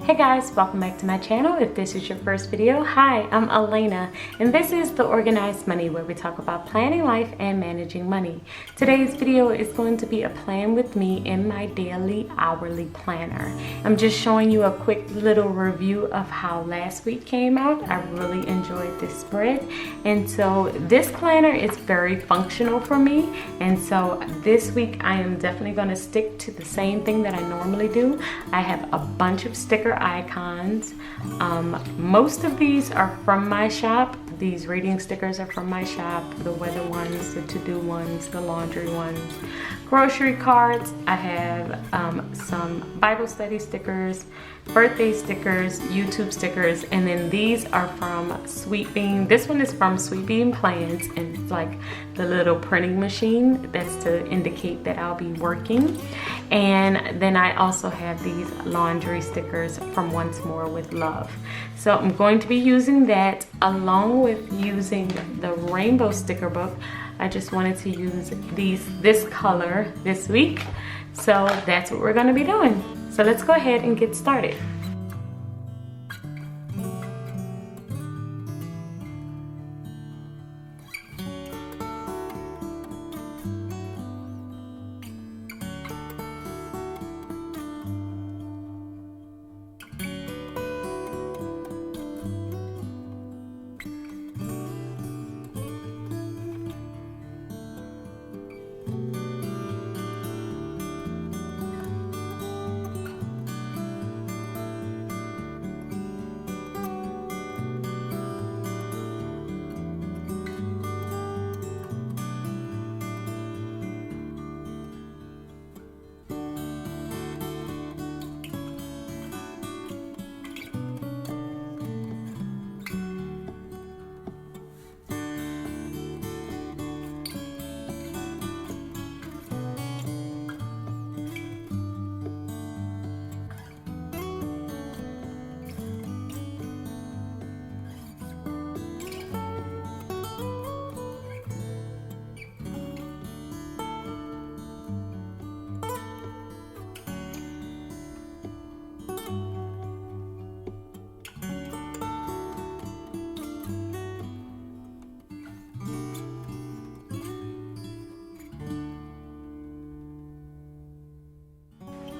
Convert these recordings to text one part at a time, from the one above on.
Hey guys, welcome back to my channel. If this is your first video, hi, I'm Alaina, and this is The Organized Money, where we talk about planning life and managing money. Today's video is going to be a plan with me in my daily hourly planner. I'm just showing you a quick little review of how last week came out. I really enjoyed this spread, and so this planner is very functional for me, and so this week I am definitely going to stick to the same thing that I normally do. I have a bunch of sticker icons. Most of these are from my shop. These reading stickers are from my shop. The weather ones, the to-do ones, the laundry ones, grocery cards. I have some Bible study stickers, birthday stickers, YouTube stickers, and then these are from Sweet Bean. This one is from Sweet Bean Plans, and it's like the little printing machine that's to indicate that I'll be working. And then I also have these laundry stickers from Once More with Love. So I'm going to be using that along with using the rainbow sticker book. I just wanted to use this color this week. So that's what we're going to be doing. So let's go ahead and get started.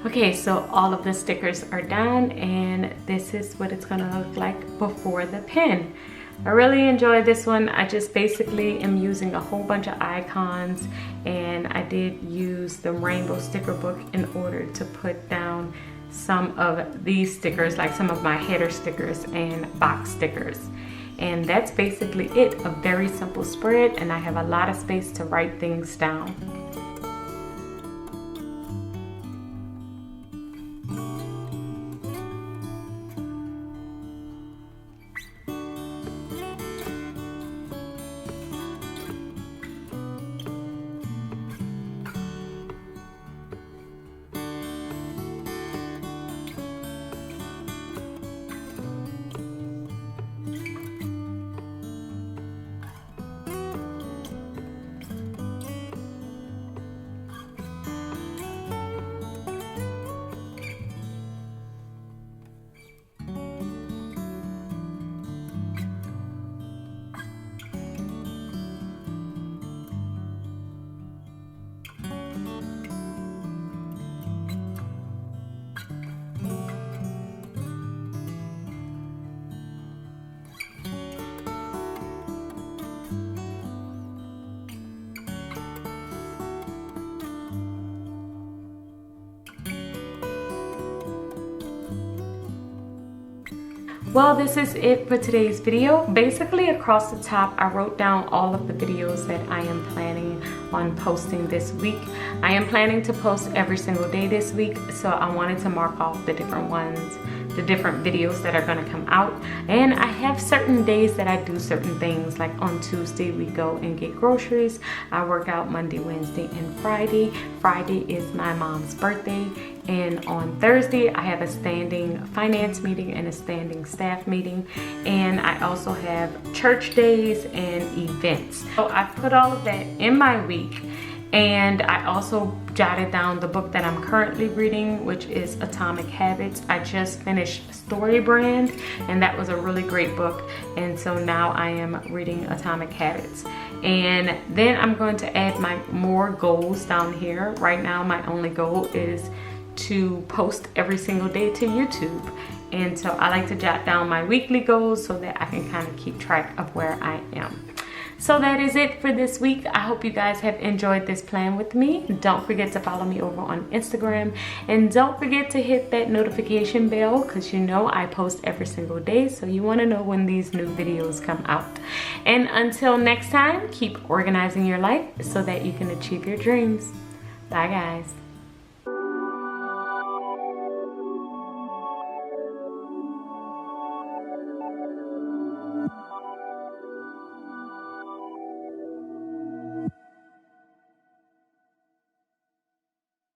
Okay, so all of the stickers are down, and this is what it's gonna look like before the pen. I really enjoyed this one. I just basically am using a whole bunch of icons, and I did use the rainbow sticker book in order to put down some of these stickers, like some of my header stickers and box stickers. And that's basically it, a very simple spread, and I have a lot of space to write things down. Well, this is it for today's video. Basically, across the top, I wrote down all of the videos that I am planning on posting this week. I am planning to post every single day this week, so I wanted to mark off the different ones, the different videos that are gonna come out. And I have certain days that I do certain things, like on Tuesday we go and get groceries. I work out Monday, Wednesday, and Friday. Friday is my mom's birthday. And on Thursday, I have a standing finance meeting and a standing staff meeting. And I also have church days and events. So I put all of that in my week. And I also jotted down the book that I'm currently reading, which is Atomic Habits. I just finished Story Brand, and that was a really great book. And so now I am reading Atomic Habits. And then I'm going to add my more goals down here. Right now, my only goal is to post every single day to YouTube. And so I like to jot down my weekly goals so that I can kind of keep track of where I am. So that is it for this week. I hope you guys have enjoyed this plan with me. Don't forget to follow me over on Instagram, and don't forget to hit that notification bell, because you know I post every single day, so you want to know when these new videos come out. And until next time, keep organizing your life so that you can achieve your dreams. Bye guys.